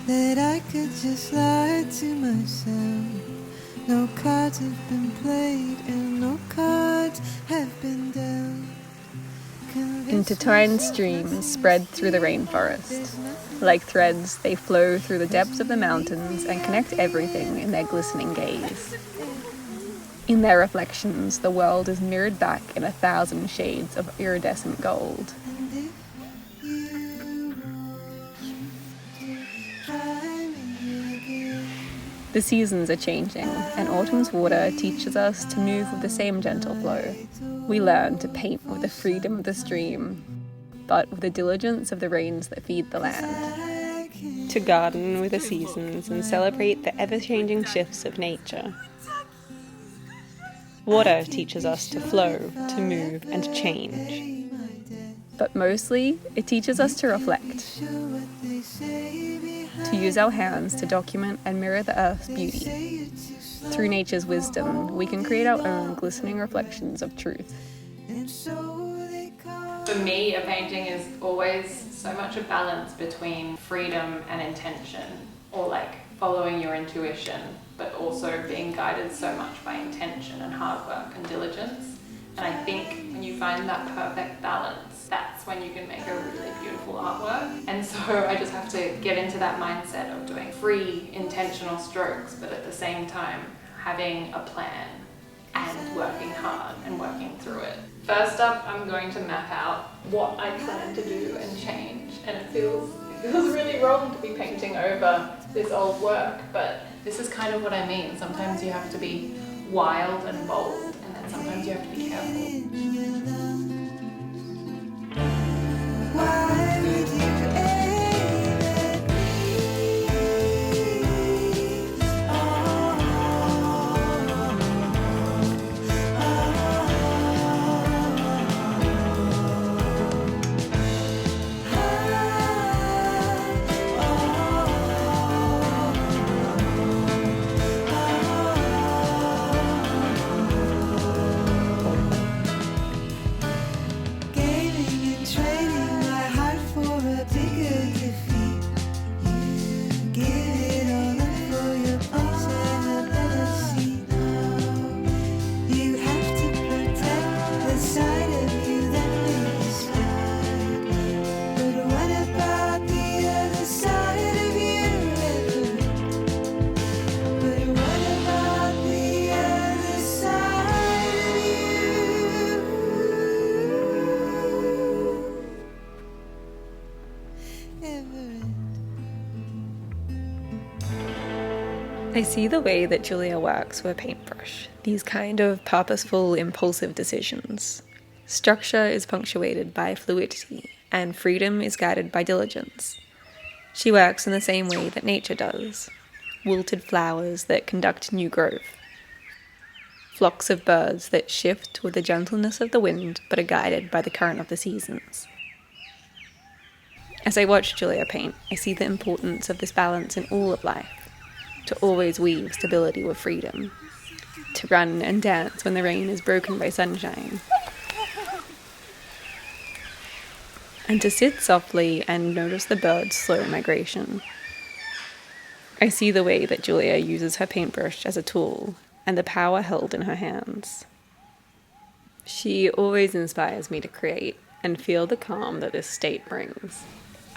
that I could just lie to myself. No cards have been played and no cards have been dealt. Intertwined streams spread through the rainforest. Like threads, they flow through the depths of the mountains and connect everything in their glistening gaze. In their reflections, the world is mirrored back in 1,000 shades of iridescent gold. The seasons are changing, and autumn's water teaches us to move with the same gentle flow. We learn to paint with the freedom of the stream, but with the diligence of the rains that feed the land. To garden with the seasons and celebrate the ever-changing shifts of nature. Water teaches us to flow, to move, and to change. But mostly, it teaches us to reflect. To use our hands to document and mirror the earth's beauty. Through nature's wisdom, we can create our own glistening reflections of truth. For me, a painting is always so much a balance between freedom and intention, or like following your intuition, but also being guided so much by intention and hard work and diligence. And I think when you find that perfect balance, that's when you can make a really beautiful artwork. And so I just have to get into that mindset of doing free, intentional strokes, but at the same time having a plan and working hard and working through it. First up, I'm going to map out what I plan to do and change. And it feels really wrong to be painting over this old work, but this is kind of what I mean. Sometimes you have to be wild and bold, and then sometimes you have to be careful. Why would you create gaming and trading my heart for a bigger defeat? You give it all up for your peace and a better seat. You have to protect the side of you that makes you slide. But what about the other side of you? But what about the other side of you? Everett. I see the way that Julia works with a paintbrush, these kind of purposeful, impulsive decisions. Structure is punctuated by fluidity, and freedom is guided by diligence. She works in the same way that nature does. Wilted flowers that conduct new growth. Flocks of birds that shift with the gentleness of the wind but are guided by the current of the seasons. As I watch Julia paint, I see the importance of this balance in all of life. To always weave stability with freedom. To run and dance when the rain is broken by sunshine. And to sit softly and notice the birds' slow migration. I see the way that Julia uses her paintbrush as a tool, and the power held in her hands. She always inspires me to create and feel the calm that this state brings.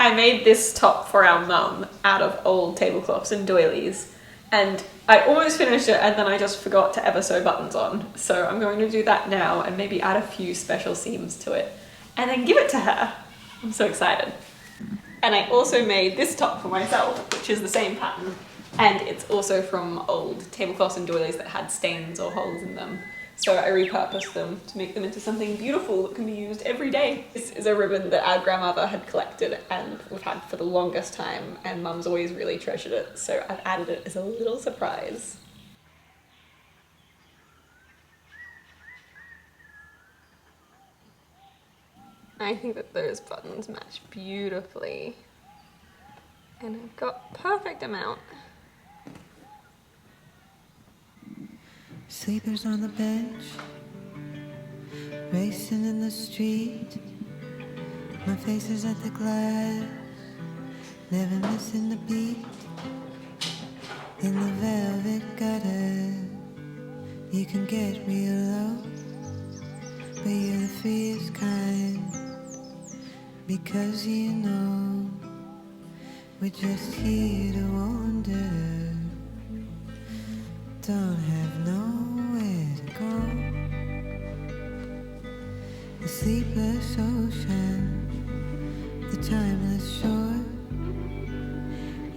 I made this top for our mum out of old tablecloths and doilies, and I almost finished it and then I just forgot to ever sew buttons on. So I'm going to do that now and maybe add a few special seams to it and then give it to her. I'm so excited. And I also made this top for myself, which is the same pattern, and it's also from old tablecloths and doilies that had stains or holes in them. So I repurposed them to make them into something beautiful that can be used every day. This is a ribbon that our grandmother had collected and we've had for the longest time, and Mum's always really treasured it, so I've added it as a little surprise. I think that those buttons match beautifully, and I've got perfect amount. Sleepers on the bench, racing in the street. My face is at the glass, never missing the beat. in the velvet gutter. You can get real low, but you're the freest kind, because you know we're just here to wander. Don't have nowhere to go. The sleepless ocean, the timeless shore,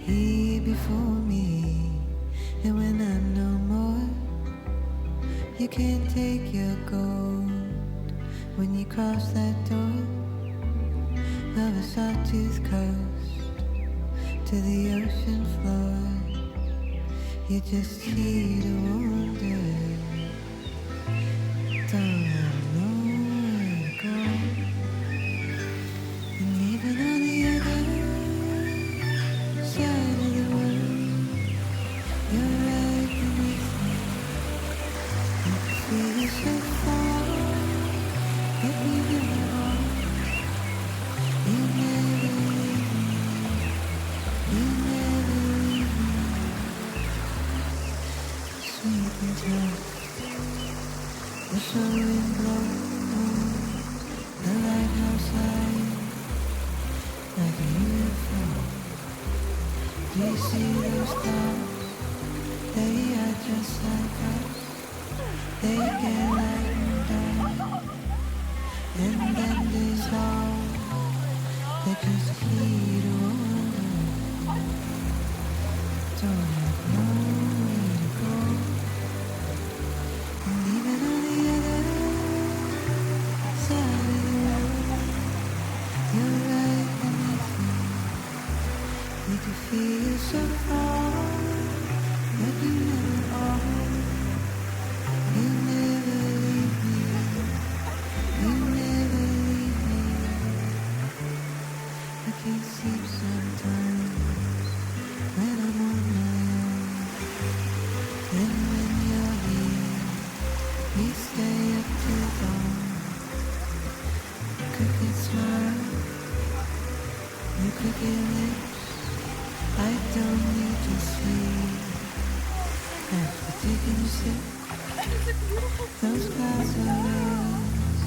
here before me. And when I'm no more, you can't take your gold when you cross that door of a sawtooth coast to the ocean floor. You're just here to wander. Don't have nowhere to go. And even on the other side of the world, you're right beneath me. You can feel it so far, but we never are. You never leave me. You never leave me. Sweet and tough, the shore wind blows, the lighthouse light like a UFO. Do you see those stars? They are just like us. They get lightened up, and then dissolve. They're just here to wander. Don't have nowhere to go. And even on the other side of the world, you're right beneath me. You can feel so far, but you never are. You never leave me. You never leave me. I can't sleep sometimes when I'm on my own. And when you're here, we stay up till dawn. Crooked smile, your crooked lips. I don't need to sleep. After taking a sip, those clouds are rose.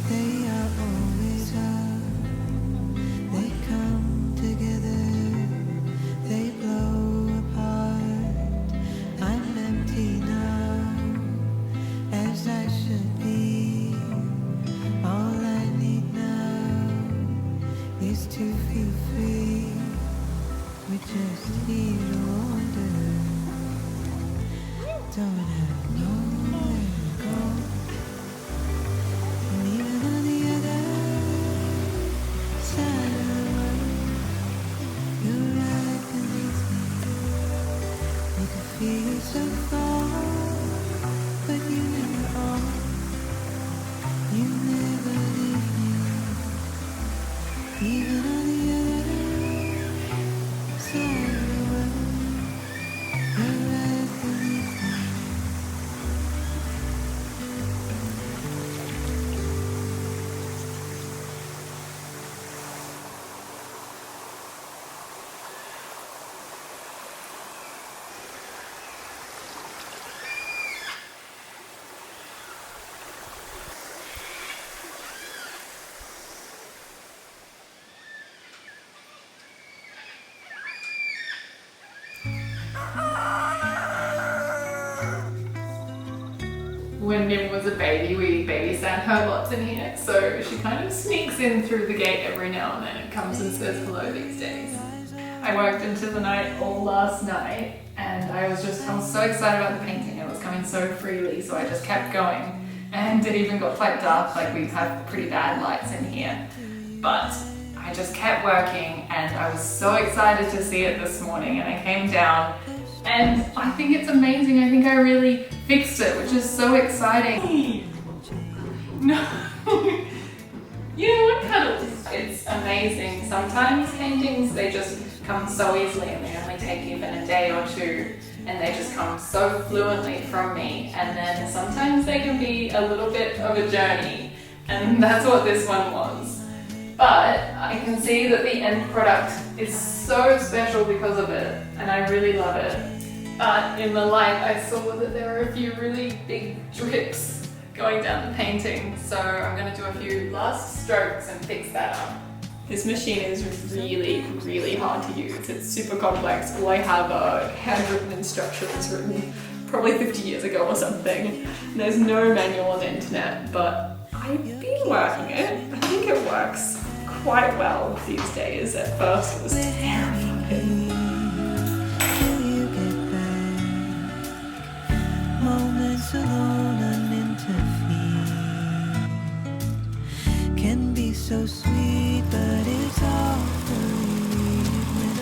They are always up. They come together. They blow apart. I'm empty now, as I should be. All I need now is to feel free. We're just here to wander. Don't have nowhere to go. And even on the other side of the world, you're right beneath me. You can feel so far, but you never are. You never leave me. Even on the other side of the world, you're right beneath me. When Nim was a baby, we babysat her lots in here, so she kind of sneaks in through the gate every now and then and comes and says hello these days. I worked into the night all last night, and I was so excited about the painting. It was coming so freely, so I just kept going. And it even got quite dark, like we have pretty bad lights in here. But I just kept working, and I was so excited to see it this morning, and I came down, and I think it's amazing. I think I really fixed it, which is so exciting. No. You know what, Cuddles? It's amazing. Sometimes paintings, they just come so easily and they only take even a day or two, and they just come so fluently from me. And then sometimes they can be a little bit of a journey, and that's what this one was. But I can see that the end product is so special because of it, and I really love it. But in the light I saw that there were a few really big drips going down the painting, so I'm going to do a few last strokes and fix that up. This machine is really hard to use. It's super complex. All I have are handwritten instructions written probably 50 years ago or something. There's no manual on the internet, but I've been working it. I think it works quite well these days. At first it was terrifying. Moments alone uninterfered can be so sweet, but it's all when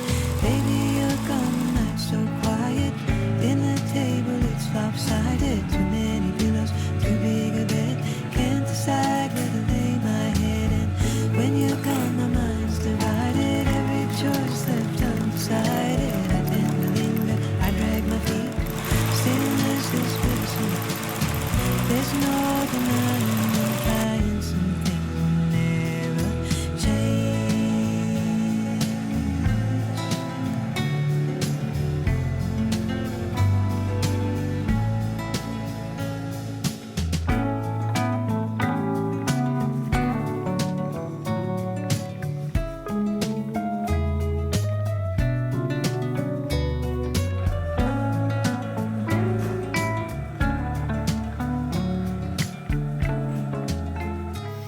baby you're gone, not so quiet. Dinner table it's lopsided, too many pillows, too big a bed. Can't decide where to lay my head, and when you're gone, my mind's divided. Every choice left undecided. I tend to linger, I drag my feet. Stillness is bittersweet. There's no denying I'm trying something will never change.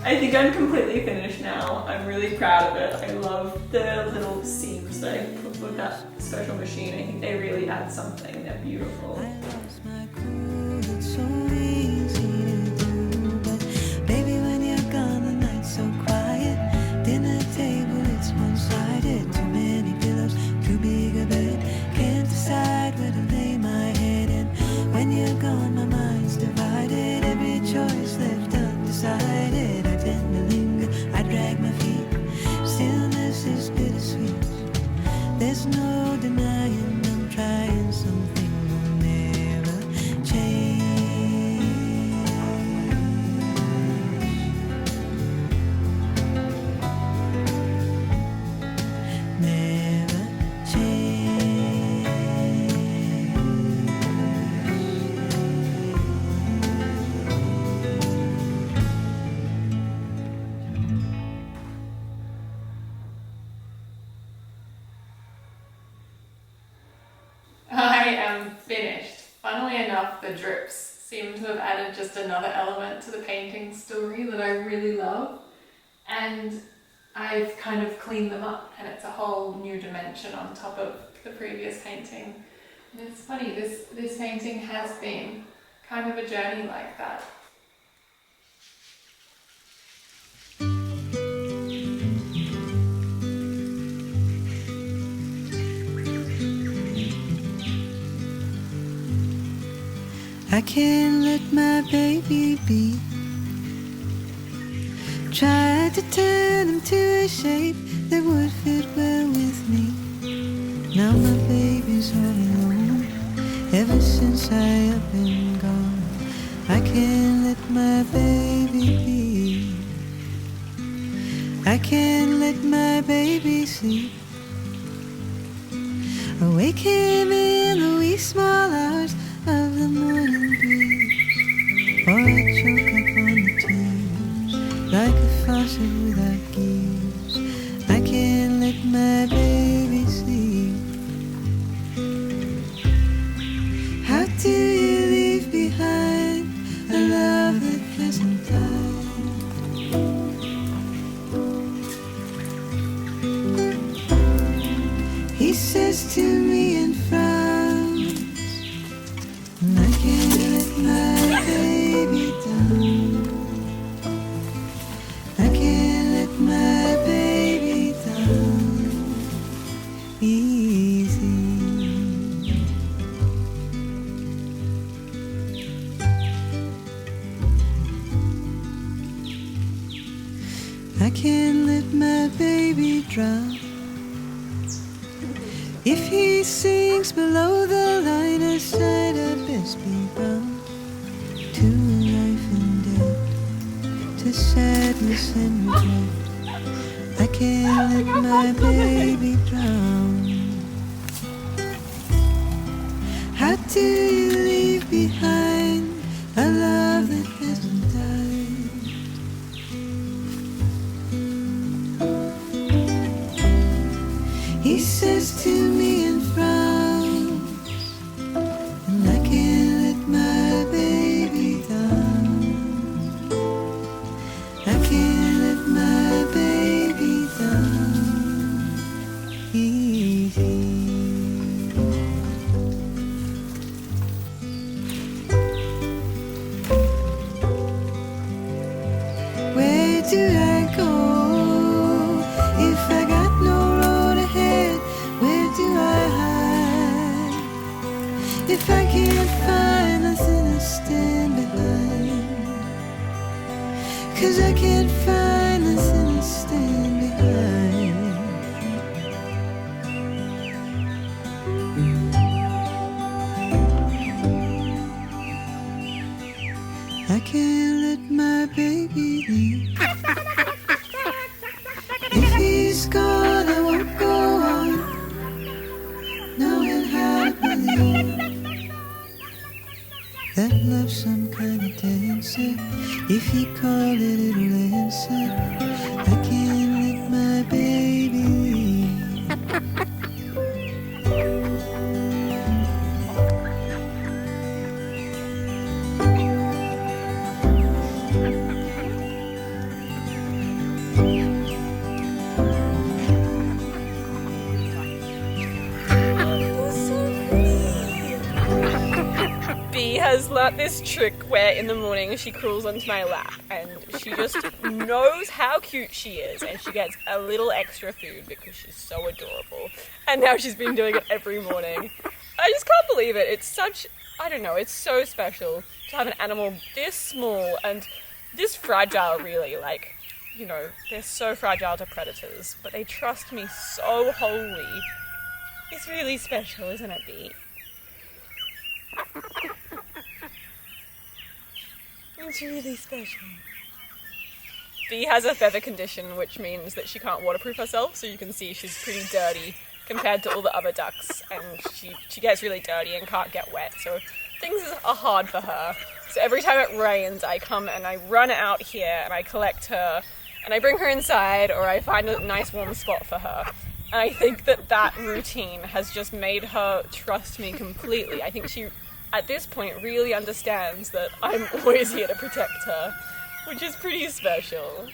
I think I'm completely finished now. I'm really proud of it. I love the little seams that I put with that special machine. I think they really add something. They're beautiful. I lost my cool, it's so easy to do, but baby when you're gone the night's so quiet. Dinner table it's one-sided, too many pillows, too big a bed. Can't decide where to lay my head, and when you're gone my mind's divided. Every choice left undecided. I tend to linger, I drag my feet. Stillness is bittersweet. There's no denying I'm trying something will never change. Never change. I am finished. Funnily enough, the drips seem to have added just another element to the painting story that I really love. And I've kind of cleaned them up and it's a whole new dimension on top of the previous painting. And it's funny, this painting has been kind of a journey like that. I can't let my baby be. Tried to turn him to a shape that would fit well with me. Now my baby's all alone. Ever since I have been gone, I can't let my baby be. I can't let my baby sleep. Awake him in the wee small hours of the morning breeze, or I choke up on the tears like a faucet without gears. I can't let my baby sleep. How do you leave behind a love that hasn't died? He says to me and frowns, and I can't let my baby down. I can't let my baby down easy. I can't let my baby drown. If he sinks below the line of sight, I best be bound to life and death, to sadness and regret. I can't let my baby drown. What do you leave behind? A love that hasn't died. He says to me and frowns, and I can't let my baby down. I can't let my baby down easy. Where do I go if I got no road ahead? Where do I hide if I can't find nothing to stand behind? 'Cause I can't find nothing to stand behind. I can't let my baby leave. If he's gone, I won't go on knowing how to believe that love's some kind of dancer. If he called it, it'll answer. I can't let my baby leave. Bee has learnt this trick where in the morning she crawls onto my lap and she just knows how cute she is, and she gets a little extra food because she's so adorable. And now she's been doing it every morning. I just can't believe it. It's such, I don't know, it's so special to have an animal this small and this fragile, really. Like, you know, they're so fragile to predators, but they trust me so wholly. It's really special, isn't it, Bee? It's really special. Bee has a feather condition, which means that she can't waterproof herself, so you can see she's pretty dirty compared to all the other ducks, and she gets really dirty and can't get wet, so things are hard for her. So every time it rains, I come and I run out here and I collect her and I bring her inside, or I find a nice warm spot for her. And I think that routine has just made her trust me completely. I think she, at this point, really understands that I'm always here to protect her, which is pretty special.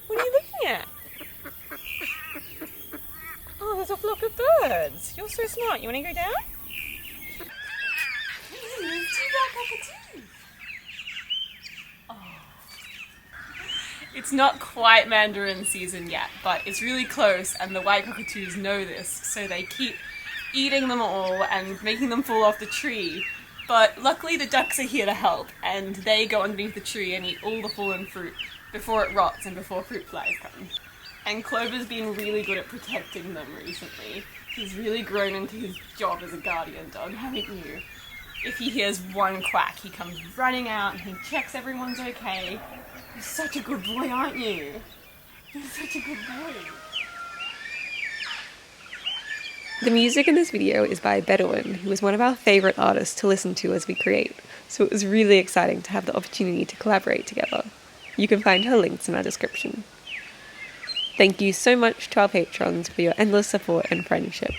What are you looking at? Oh, there's a flock of birds. You're so smart. You want to go down? It's not quite mandarin season yet, but it's really close, and the white cockatoos know this, so they keep eating them all and making them fall off the tree. But luckily the ducks are here to help, and they go underneath the tree and eat all the fallen fruit before it rots and before fruit flies come. And Clover's been really good at protecting them recently. He's really grown into his job as a guardian dog, haven't you? If he hears one quack, he comes running out and he checks everyone's okay. You're such a good boy, aren't you? You're such a good boy. The music in this video is by Bedouin, who is one of our favourite artists to listen to as we create, so it was really exciting to have the opportunity to collaborate together. You can find her links in our description. Thank you so much to our patrons for your endless support and friendship.